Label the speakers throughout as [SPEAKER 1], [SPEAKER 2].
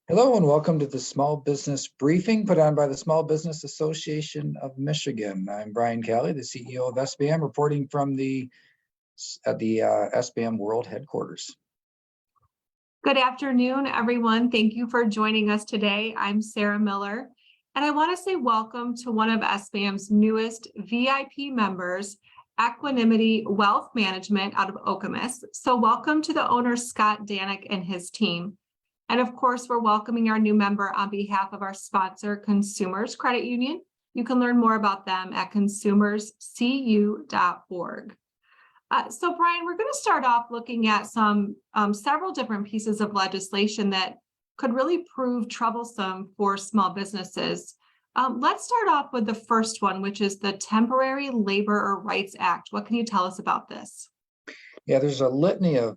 [SPEAKER 1] Hello and welcome to the Small Business Briefing put on by the Small Business Association of Michigan. I'm Brian Calley, the CEO of SBM, reporting from the SBM World Headquarters.
[SPEAKER 2] Good afternoon, everyone. Thank you for joining us today. I'm Sarah Miller, and I want to say welcome to one of SBM's newest VIP members, Equanimity Wealth Management out of Okemos. So welcome to the owner, Scott Danek, and his team. And of course, we're welcoming our new member on behalf of our sponsor, Consumers Credit Union. You can learn more about them at consumerscu.org. So Brian, we're going to start off looking at several different pieces of legislation that could really prove troublesome for small businesses. Let's start off with the first one, which is the Temporary Labor Rights Act. What can you tell us about this?
[SPEAKER 1] Yeah, there's a litany of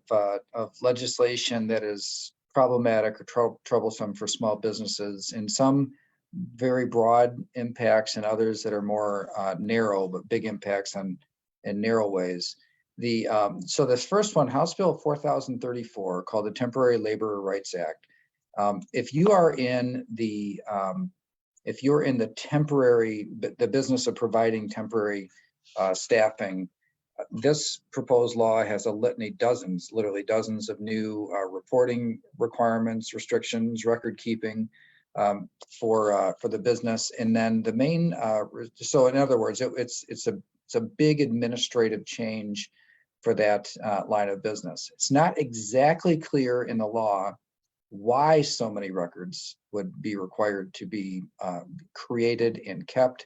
[SPEAKER 1] legislation that is problematic or troublesome for small businesses, and some very broad impacts and others that are more narrow, but big impacts in narrow ways. So this first one, House Bill 4034, called the Temporary Labor Rights Act. If you're in the business of providing temporary staffing, this proposed law has a litany, literally dozens of new reporting requirements, restrictions, record keeping for the business. And then the main, so in other words, it's a big administrative change for that line of business. It's not exactly clear in the law why so many records would be required to be created and kept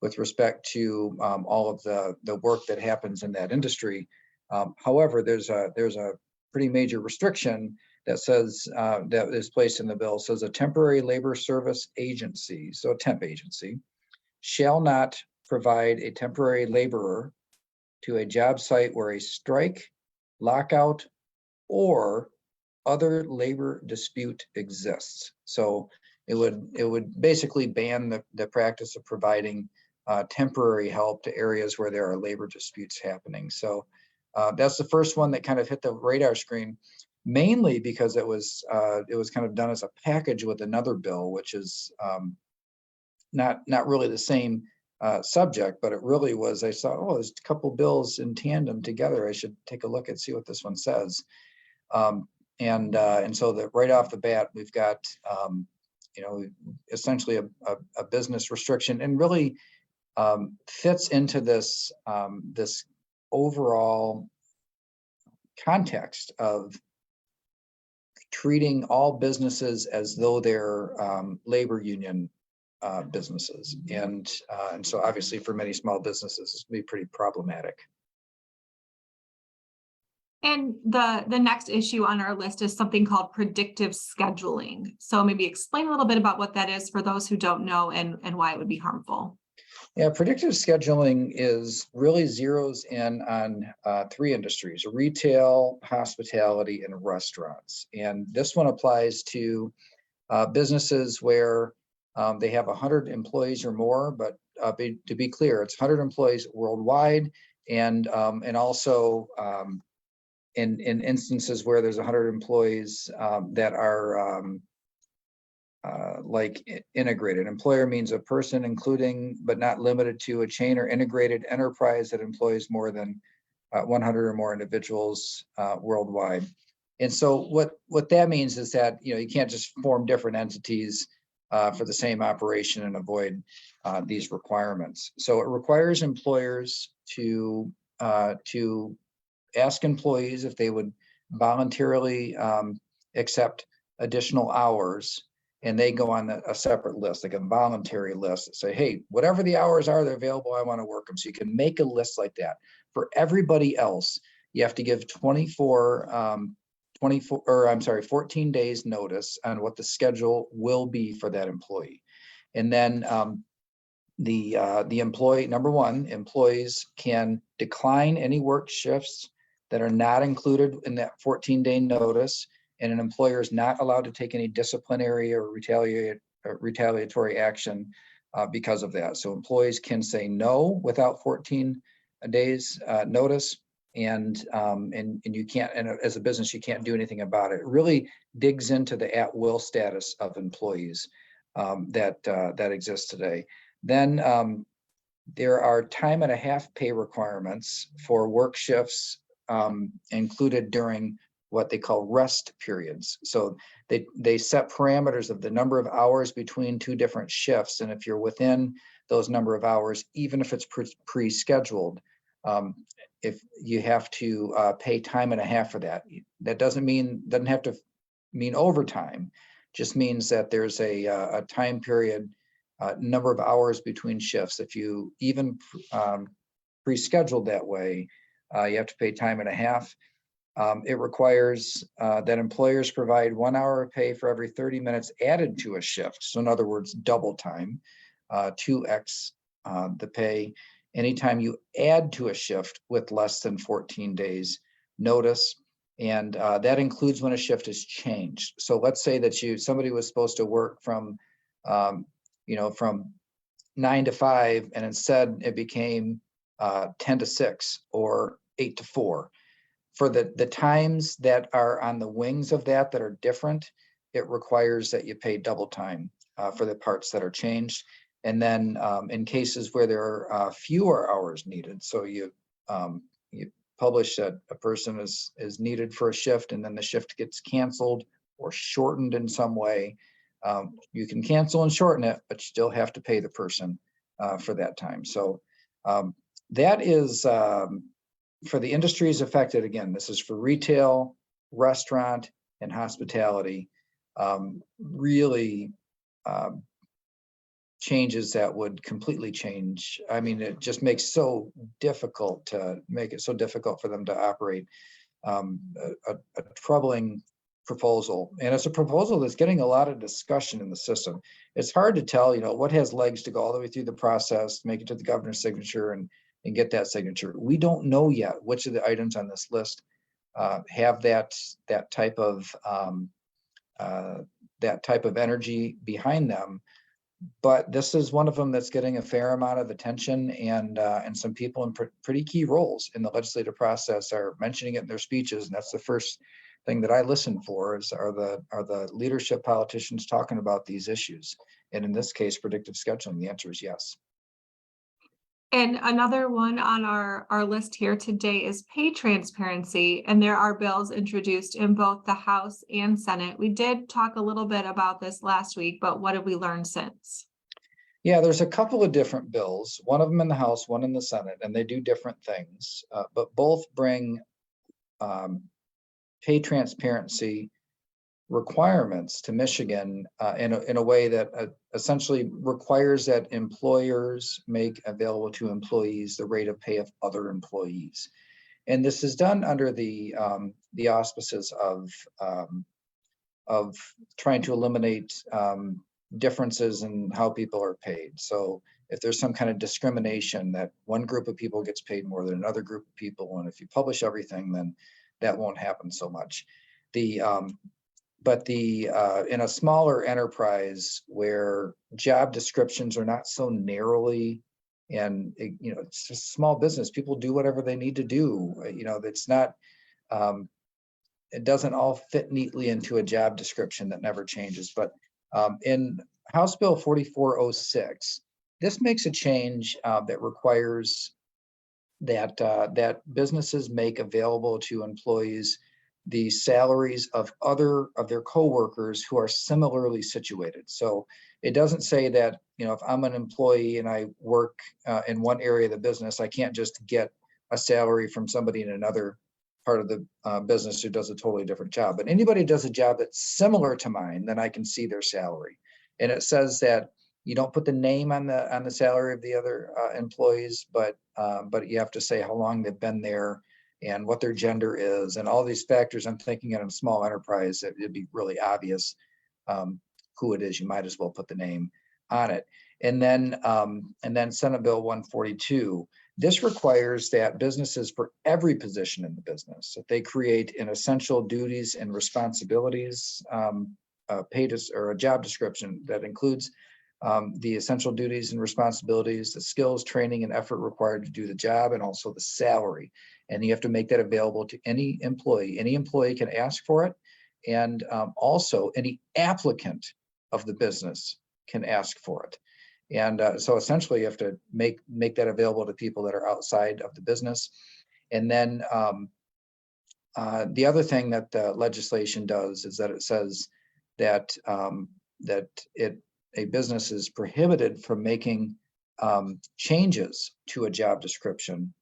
[SPEAKER 1] with respect to all of the work that happens in that industry. However, there's a pretty major restriction that says that is placed in the bill, says a temporary labor service agency, so a temp agency, shall not provide a temporary laborer to a job site where a strike, lockout, or other labor dispute exists. So it would basically ban the practice of providing temporary help to areas where there are labor disputes happening. So that's the first one that kind of hit the radar screen, mainly because it was kind of done as a package with another bill, which is not really the same subject, but it really was. I saw, oh, there's a couple bills in tandem together. I should take a look and see what this one says. And so that right off the bat, we've got essentially a business restriction, and really fits into this this overall context of treating all businesses as though they're labor union businesses, and so obviously for many small businesses, it's going to be pretty problematic.
[SPEAKER 2] And the next issue on our list is something called predictive scheduling. So maybe explain a little bit about what that is for those who don't know, and why it would be harmful.
[SPEAKER 1] Yeah, predictive scheduling is really zeroes in on three industries: retail, hospitality, and restaurants. And this one applies to businesses where they have 100 employees or more, but to be clear, it's 100 employees worldwide, and also in instances where there's 100 employees that are like integrated. Employer means a person including but not limited to a chain or integrated enterprise that employs more than 100 or more individuals worldwide. And so what that means is that you can't just form different entities for the same operation and avoid these requirements. So it requires employers to ask employees if they would voluntarily accept additional hours, and they go on a separate list, like a voluntary list, that say, hey, whatever the hours are, they're available, I want to work them. So you can make a list like that. For everybody else, you have to give 14 days notice on what the schedule will be for that employee. And then the employee, number one, employees can decline any work shifts that are not included in that 14-day notice, and an employer is not allowed to take any disciplinary or retaliatory action because of that. So employees can say no without 14 days notice, and you can't, and as a business, you can't do anything about it. It really digs into the at-will status of employees that exists today. Then there are time and a half pay requirements for work shifts included during what they call rest periods. So they set parameters of the number of hours between two different shifts, and if you're within those number of hours, even if it's pre-scheduled, if you have to pay time and a half for that. That doesn't have to mean overtime, just means that there's a time period, number of hours between shifts. If you even pre-scheduled that way, you have to pay time and a half. It requires that employers provide 1 hour of pay for every 30 minutes added to a shift. So in other words, double time, 2x the pay anytime you add to a shift with less than 14 days notice. And that includes when a shift is changed. So let's say that somebody was supposed to work from, from 9 to 5, and instead it became 10 to 6 or 8 to 4. For the times that are on the wings of that are different, it requires that you pay double time for the parts that are changed. And then in cases where there are fewer hours needed, so you publish that a person is needed for a shift and then the shift gets canceled or shortened in some way, you can cancel and shorten it, but you still have to pay the person for that time. So that is for the industries affected. Again, this is for retail, restaurant, and hospitality. Really changes that would completely change. I mean, it just makes so difficult to make it so difficult for them to operate. A troubling proposal, and it's a proposal that's getting a lot of discussion in the system. It's hard to tell, what has legs to go all the way through the process, make it to the governor's signature, and get that signature. We don't know yet which of the items on this list have that type of energy behind them. But this is one of them that's getting a fair amount of attention, and some people in pretty key roles in the legislative process are mentioning it in their speeches. And that's the first thing that I listen for are the leadership politicians talking about these issues. And in this case, predictive scheduling, the answer is yes.
[SPEAKER 2] And another one on our list here today is pay transparency. And there are bills introduced in both the House and Senate. We did talk a little bit about this last week, but what have we learned since?
[SPEAKER 1] Yeah, there's a couple of different bills, one of them in the House, one in the Senate, and they do different things, but both bring pay transparency requirements to Michigan in a way that essentially requires that employers make available to employees the rate of pay of other employees. And this is done under the auspices of trying to eliminate differences in how people are paid. So if there's some kind of discrimination that one group of people gets paid more than another group of people, and if you publish everything, then that won't happen so much. But in a smaller enterprise where job descriptions are not so narrowly, and it's just small business, people do whatever they need to do. It's not, it doesn't all fit neatly into a job description that never changes. But in House Bill 4406, this makes a change that requires that businesses make available to employees the salaries of their coworkers who are similarly situated. So it doesn't say that, if I'm an employee and I work in one area of the business, I can't just get a salary from somebody in another part of the business who does a totally different job. But anybody who does a job that's similar to mine, then I can see their salary. And it says that you don't put the name on the salary of the other employees, but you have to say how long they've been there and what their gender is, and all these factors. I'm thinking in a small enterprise, it'd be really obvious who it is. You might as well put the name on it. And then Senate Bill 142, this requires that businesses for every position in the business, that they create an essential duties and responsibilities or a job description that includes the essential duties and responsibilities, the skills, training, and effort required to do the job, and also the salary. and you have to make that available to any employee. Any employee can ask for it, and also any applicant of the business can ask for it. And so essentially you have to make that available to people that are outside of the business. And then the other thing that the legislation does is that it says that a business is prohibited from making changes to a job description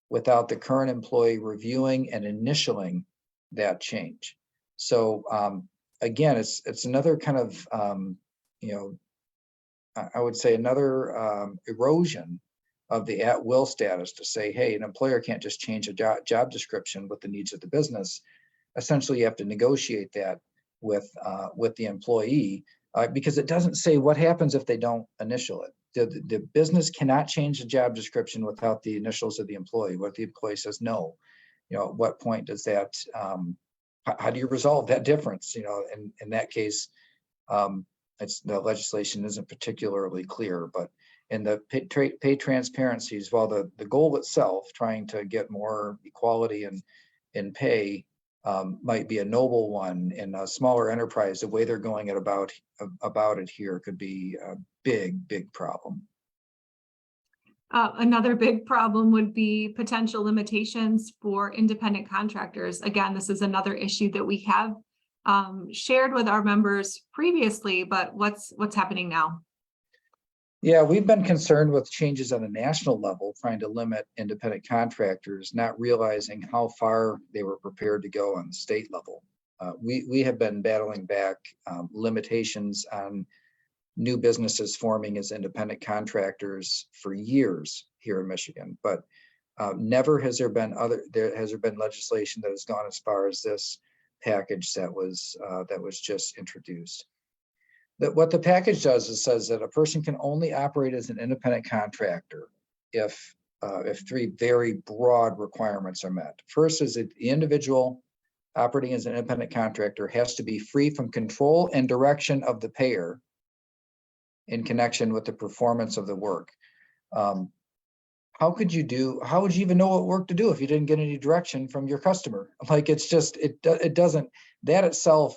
[SPEAKER 1] without the current employee reviewing and initialing that change. So again, it's another kind of I would say another erosion of the at-will status to say, hey, an employer can't just change a job description with the needs of the business. Essentially, you have to negotiate that with the employee because it doesn't say what happens if they don't initial it. The business cannot change the job description without the initials of the employee. What the employee says no, at what point does that? How do you resolve that difference? In that case, the legislation isn't particularly clear, but in the pay transparencies, while the goal itself, trying to get more equality in pay, might be a noble one in a smaller enterprise, the way they're going about it here could be a big problem.
[SPEAKER 2] Another big problem would be potential limitations for independent contractors. Again, this is another issue that we have shared with our members previously, but what's happening now?
[SPEAKER 1] Yeah, we've been concerned with changes on a national level, trying to limit independent contractors, not realizing how far they were prepared to go on the state level. We have been battling back limitations on new businesses forming as independent contractors for years here in Michigan, but never has there been legislation that has gone as far as this package that was just introduced. That what the package does is says that a person can only operate as an independent contractor if three very broad requirements are met. First is that the individual operating as an independent contractor has to be free from control and direction of the payer in connection with the performance of the work. How would you even know what work to do if you didn't get any direction from your customer? Like, it's just, it doesn't, that itself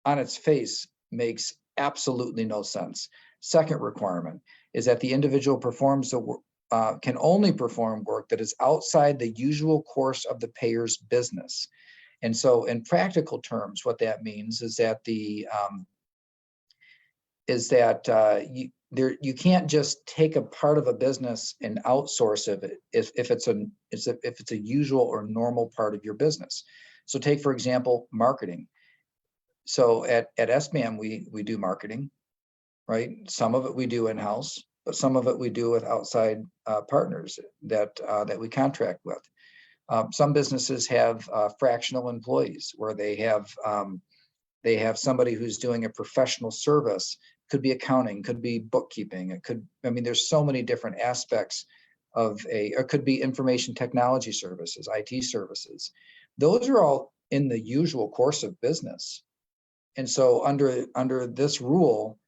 [SPEAKER 1] on its face makes absolutely no sense. Second requirement is that the individual can only perform work that is outside the usual course of the payer's business. And so in practical terms, what that means is that you can't just take a part of a business and outsource it if it's a usual or normal part of your business. So take, for example, marketing. So at SBAM, we do marketing, right? Some of it we do in-house, but some of it we do with outside partners that we contract with. Some businesses have fractional employees where they have somebody who's doing a professional service. Could be accounting, could be bookkeeping. There's so many different aspects or could be information technology services, IT services. Those are all in the usual course of business. And so under this rule,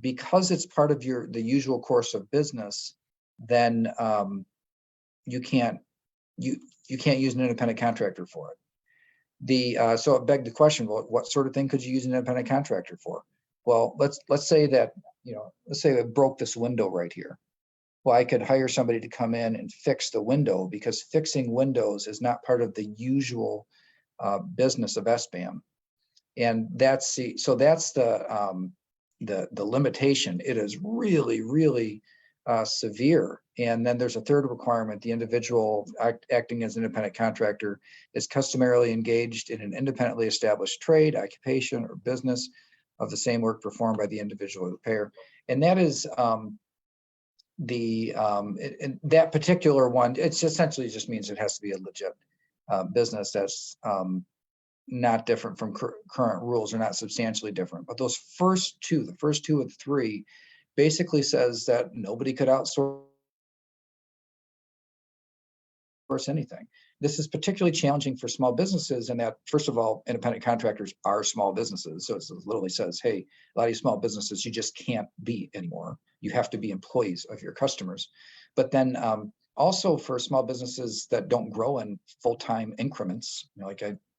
[SPEAKER 1] because it's part of the usual course of business, then you can't use an independent contractor for it. So it begged the question, well, what sort of thing could you use an independent contractor for? Well, let's say that, let's say it broke this window right here. Well, I could hire somebody to come in and fix the window, because fixing windows is not part of the usual business of SBAM. And that's the limitation. It is really severe. And then there's a third requirement: the individual acting as an independent contractor is customarily engaged in an independently established trade, occupation, or business of the same work performed by the individual or the payer. And that is that particular one. It's essentially just means it has to be a legit business that's not different from current rules, or not substantially different. But those first two, the first two of the three, basically says that nobody could outsource anything. This is particularly challenging for small businesses, in that, first of all, independent contractors are small businesses. So it literally says, hey, a lot of these small businesses, you just can't be anymore. You have to be employees of your customers. But then Also for small businesses that don't grow in full-time increments,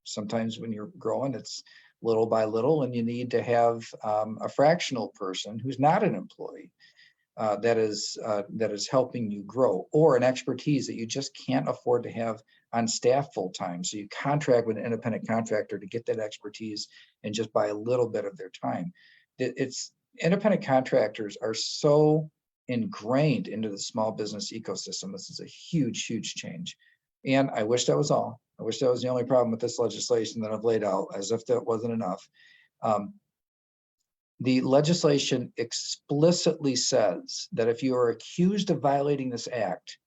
[SPEAKER 1] sometimes when you're growing, it's little by little, and you need to have a fractional person who's not an employee that is helping you grow, or an expertise that you just can't afford to have on staff full-time. So you contract with an independent contractor to get that expertise and just buy a little bit of their time. It's independent contractors are so ingrained into the small business ecosystem. This is a huge, huge change. And I wish that was all. I wish that was the only problem with this legislation that I've laid out, as if that wasn't enough. The legislation explicitly says that if you are accused of violating this act,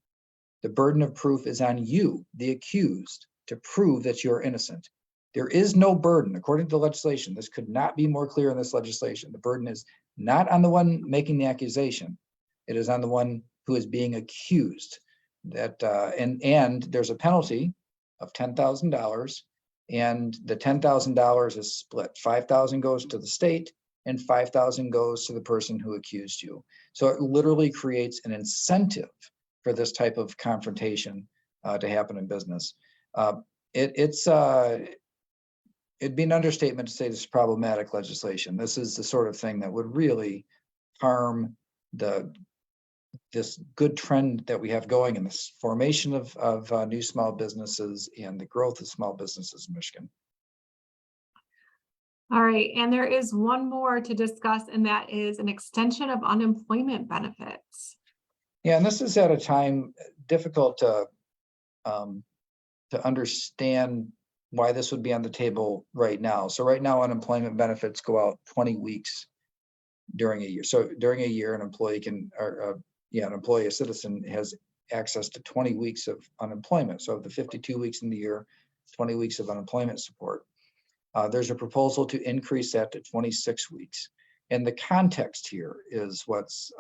[SPEAKER 1] the burden of proof is on you, the accused, to prove that you're innocent. There is no burden, according to the legislation. This could not be more clear in this legislation. The burden is not on the one making the accusation. It is on the one who is being accused. And there's a penalty of $10,000, and the $10,000 is split. $5,000 goes to the state, and $5,000 goes to the person who accused you. So it literally creates an incentive for this type of confrontation to happen in business. It'd be an understatement to say this is problematic legislation. This is the sort of thing that would really harm this good trend that we have going in this formation of new small businesses and the growth of small businesses in Michigan.
[SPEAKER 2] All right, and there is one more to discuss, and that is an extension of unemployment benefits.
[SPEAKER 1] Yeah, and this is at a time difficult to understand why this would be on the table right now. So right now, unemployment benefits go out 20 weeks during a year. So during a year, an employee a citizen has access to 20 weeks of unemployment. So of the 52 weeks in the year, 20 weeks of unemployment support. There's a proposal to increase that to 26 weeks. And the context here is what's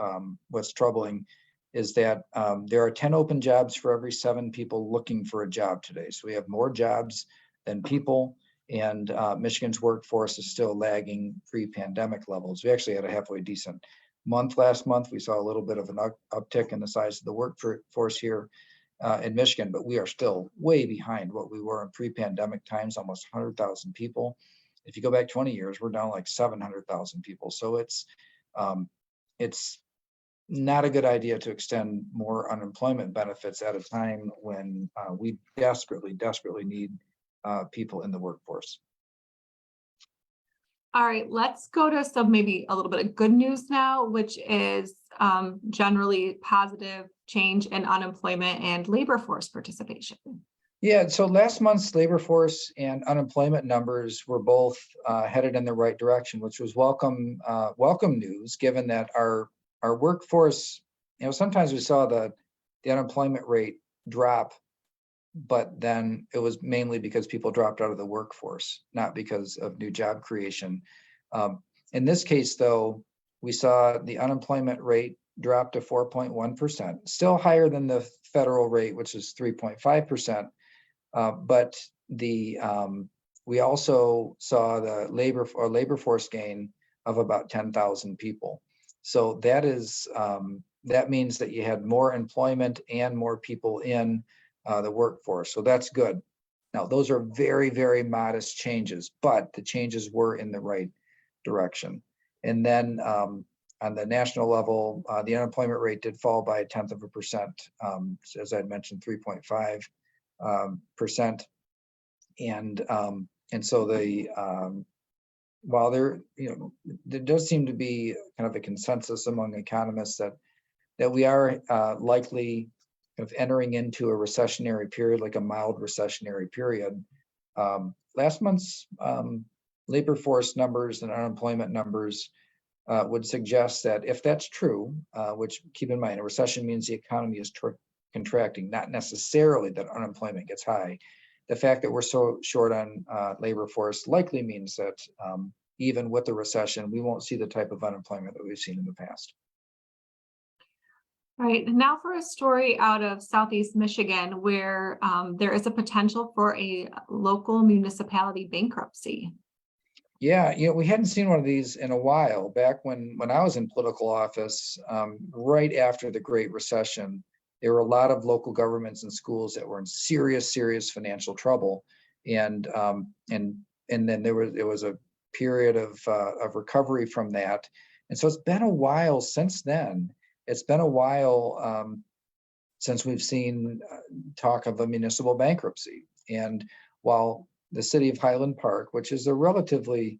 [SPEAKER 1] troubling, is that there are 10 open jobs for every 7 people looking for a job today. So we have more jobs than people, and Michigan's workforce is still lagging pre-pandemic levels. We actually had a halfway decent month last month. We saw a little bit of an uptick in the size of the workforce here in Michigan, but we are still way behind what we were in pre-pandemic times, almost 100,000 people. If you go back 20 years, we're down like 700,000 people. So it's not a good idea to extend more unemployment benefits at a time when we desperately, desperately need people in the workforce.
[SPEAKER 2] All right, let's go to some maybe a little bit of good news now, which is generally positive change in unemployment and labor force participation.
[SPEAKER 1] Yeah, so last month's labor force and unemployment numbers were both headed in the right direction, which was welcome news, given that our workforce, sometimes we saw the unemployment rate drop, but then it was mainly because people dropped out of the workforce, not because of new job creation. In this case, though, we saw the unemployment rate drop to 4.1%, still higher than the federal rate, which is 3.5%. But we also saw the labor force gain of about 10,000 people. So that means that you had more employment and more people in the workforce. So that's good. Now, those are very, very modest changes, but the changes were in the right direction. And then on the national level, the unemployment rate did fall by 0.1%, as I mentioned, 3.5%. And so while there does seem to be kind of a consensus among economists that we are likely of entering into a recessionary period, like a mild recessionary period. Last month's labor force numbers and unemployment numbers would suggest that if that's true, which keep in mind, a recession means the economy is contracting, not necessarily that unemployment gets high. The fact that we're so short on labor force likely means that even with the recession, we won't see the type of unemployment that we've seen in the past.
[SPEAKER 2] All right, now for a story out of Southeast Michigan where there is a potential for a local municipality bankruptcy.
[SPEAKER 1] Yeah, we hadn't seen one of these in a while. Back when I was in political office, right after the Great Recession, there were a lot of local governments and schools that were in serious financial trouble, and then there was a period of recovery from that. And so it's been a while since then. It's been a while since we've seen talk of a municipal bankruptcy. And while the city of Highland Park, which is a relatively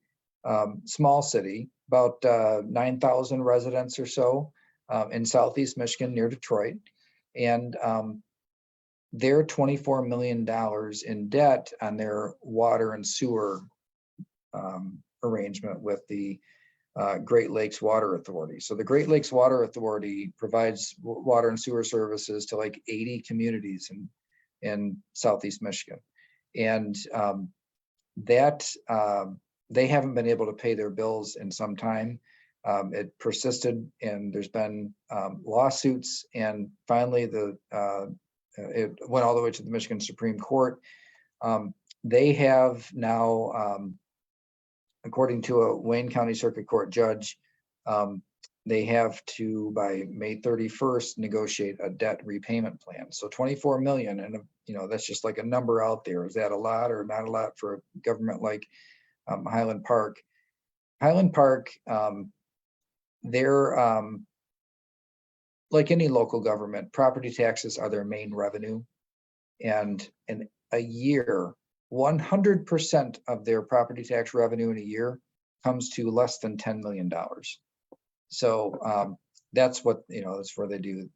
[SPEAKER 1] small city, about 9,000 residents or so in Southeast Michigan near Detroit, and they're $24 million in debt on their water and sewer arrangement with the Great Lakes Water Authority. So the Great Lakes Water Authority provides water and sewer services to like 80 communities in Southeast Michigan. And that they haven't been able to pay their bills in some time. It persisted, and there's been lawsuits, and finally it went all the way to the Michigan Supreme Court. They have now, according to a Wayne County Circuit Court judge, they have to, by May 31st, negotiate a debt repayment plan. So 24 million, and that's just like a number out there. Is that a lot or not a lot for a government like Highland Park? Highland Park, they're like any local government, property taxes are their main revenue, and in a year, 100% of their property tax revenue in a year comes to less than $10 million. So that's what, that's where they do.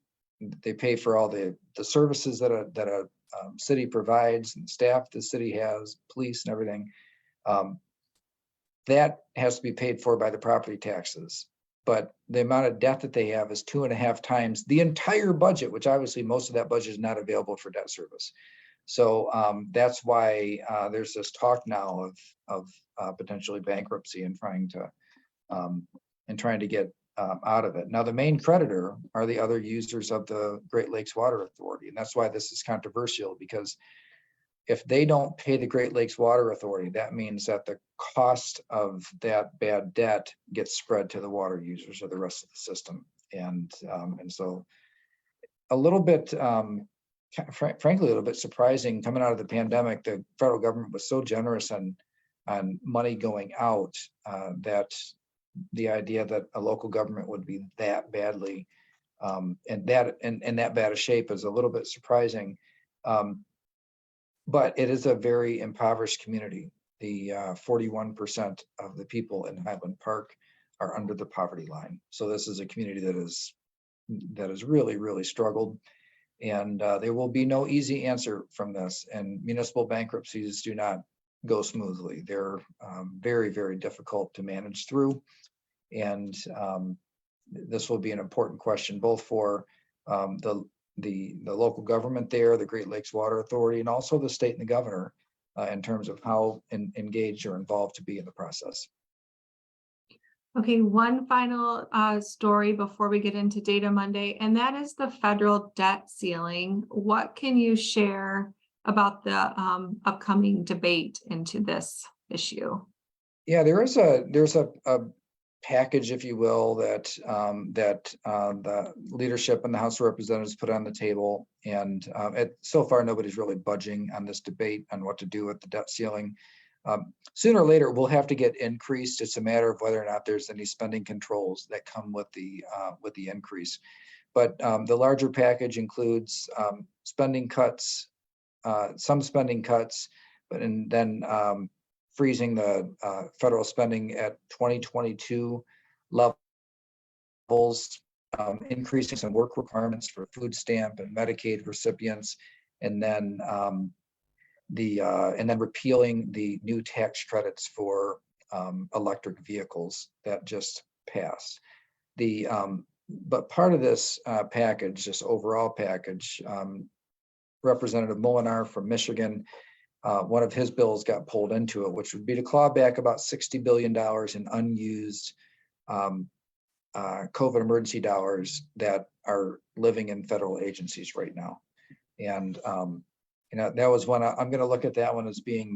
[SPEAKER 1] They pay for all the services that a city provides, and staff the city has, police and everything. That has to be paid for by the property taxes. But the amount of debt that they have is 2.5 times the entire budget, which obviously most of that budget is not available for debt service. So that's why there's this talk now of potentially bankruptcy and trying to get out of it. Now, the main creditor are the other users of the Great Lakes Water Authority, and that's why this is controversial, because if they don't pay the Great Lakes Water Authority, that means that the cost of that bad debt gets spread to the water users or the rest of the system. And so a little bit, frankly, a little bit surprising coming out of the pandemic, the federal government was so generous on money going out that the idea that a local government would be that badly and that bad a shape is a little bit surprising. But it is a very impoverished community. The 41% of the people in Highland Park are under the poverty line. So this is a community that has really struggled, and there will be no easy answer from this. And municipal bankruptcies do not go smoothly. They're very difficult to manage through, and this will be an important question both for the local government there, the Great Lakes Water Authority, and also the state and the governor in terms of how engaged or involved to be in the process.
[SPEAKER 2] Okay, one final story before we get into Data Monday, and that is the federal debt ceiling. What can you share about the upcoming debate into this issue?
[SPEAKER 1] Yeah, there's a package, if you will, that the leadership in the House of Representatives put on the table, and so far nobody's really budging on this debate on what to do with the debt ceiling. Sooner or later, we'll have to get increased. It's a matter of whether or not there's any spending controls that come with the increase. But the larger package includes spending cuts, some spending cuts, but then freezing the federal spending at 2022 levels, increasing some work requirements for food stamp and Medicaid recipients, and then repealing the new tax credits for electric vehicles that just passed. But part of this package, this overall package, Representative Molinar from Michigan, one of his bills got pulled into it, which would be to claw back about $60 billion in unused COVID emergency dollars that are living in federal agencies right now. And that was one. I'm going to look at that one as being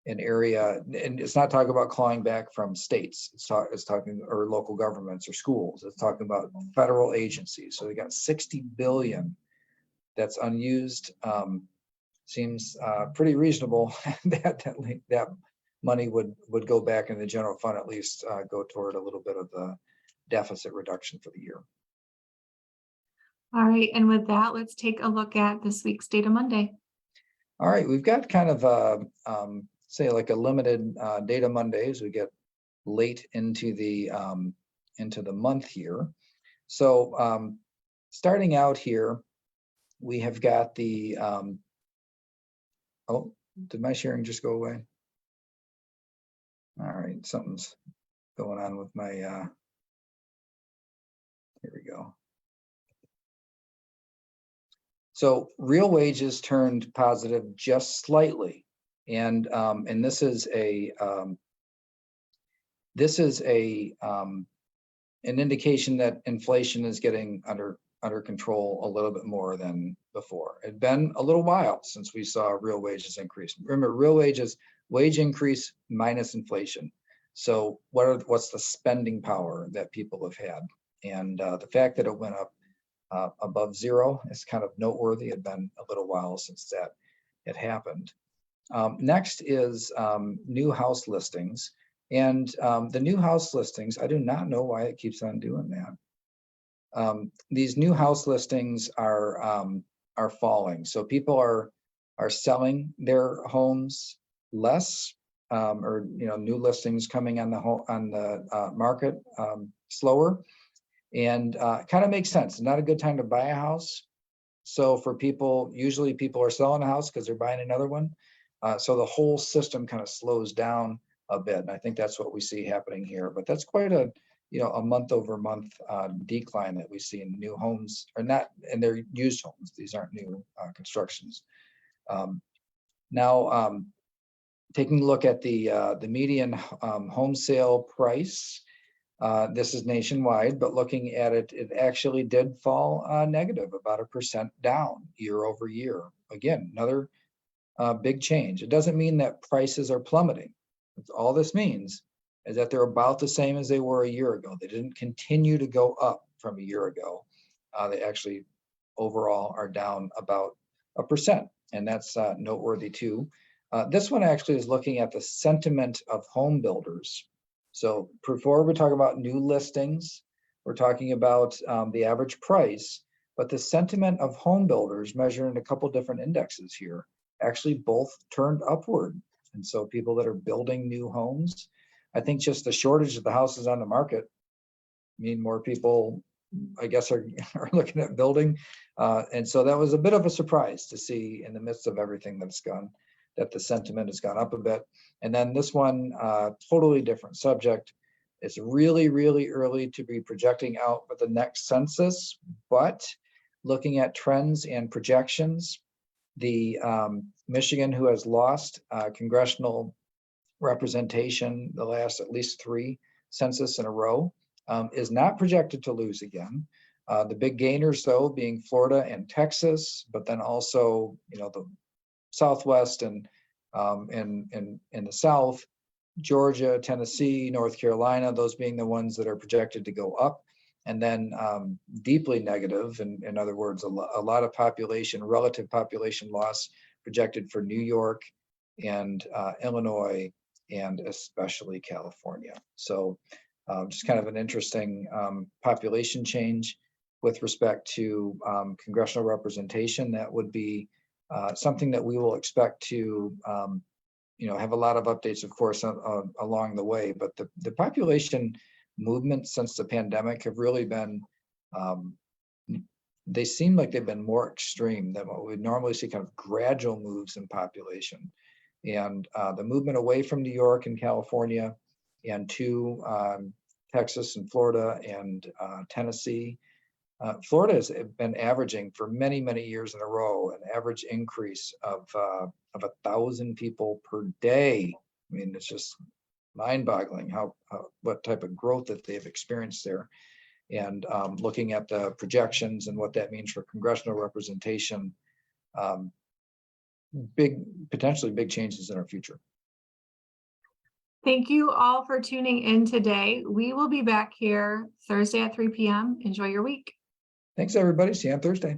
[SPEAKER 1] an area, and it's not talking about clawing back from states. It's talking or local governments or schools. It's talking about federal agencies. So they got 60 billion that's unused. Seems pretty reasonable that money would go back in the general fund, at least go toward a little bit of the deficit reduction for the year.
[SPEAKER 2] All right, and with that, let's take a look at this week's Data Monday.
[SPEAKER 1] All right, we've got kind of say like a limited Data Mondays. We get late into the month here. So starting out here, we have got the oh, did my sharing just go away? All right, something's going on with my here we go. So real wages turned positive just slightly, and this is an indication that inflation is getting under control a little bit more than before. It'd been a little while since we saw real wages increase. Remember, real wages, wage increase minus inflation. So what's the spending power that people have had? And the fact that it went up above zero is kind of noteworthy. It had been a little while since that had happened. Next is new house listings. And the new house listings, I do not know why it keeps on doing that. These new house listings are falling. So people are selling their homes less, or new listings coming on the market slower, and kind of makes sense. It's not a good time to buy a house. So for people, usually people are selling a house because they're buying another one. So the whole system kind of slows down a bit, and I think that's what we see happening here. But that's quite a month-over-month decline that we see in new homes, or not, and they're used homes. These aren't new constructions. Now, taking a look at the median home sale price, this is nationwide, but looking at it, it actually did fall negative, about 1% down year over year. Again, another big change. It doesn't mean that prices are plummeting. All this means is that they're about the same as they were a year ago. They didn't continue to go up from a year ago. They actually overall are down about 1%, and that's noteworthy too. This one actually is looking at the sentiment of home builders. So before we talk about new listings, we're talking about the average price, but the sentiment of home builders measured in a couple different indexes here actually both turned upward. And so people that are building new homes, I think just the shortage of the houses on the market mean more people, I guess, are looking at building. And so that was a bit of a surprise to see in the midst of everything that's gone, that the sentiment has gone up a bit. And then this one, totally different subject. It's really, really early to be projecting out for the next census, but looking at trends and projections, the Michigan, who has lost congressional representation the last at least 3 census in a row, is not projected to lose again. The big gainers, though, being Florida and Texas, but then also, the Southwest and in the South, Georgia, Tennessee, North Carolina, those being the ones that are projected to go up. And then deeply negative, in other words, a lot of relative population loss projected for New York and Illinois, and especially California. So just kind of an interesting population change with respect to congressional representation. That would be something that we will expect to have a lot of updates, of course, along the way. But the population movements since the pandemic have really been, they seem like they've been more extreme than what we normally see, kind of gradual moves in population. And the movement away from New York and California and to Texas and Florida and Tennessee. Florida has been averaging for many, many years in a row an average increase of 1,000 people per day. I mean, it's just mind-boggling what type of growth that they've experienced there. And looking at the projections and what that means for congressional representation, potentially big changes in our future.
[SPEAKER 2] Thank you all for tuning in today. We will be back here Thursday at 3 p.m. Enjoy your week.
[SPEAKER 1] Thanks, everybody. See you on Thursday.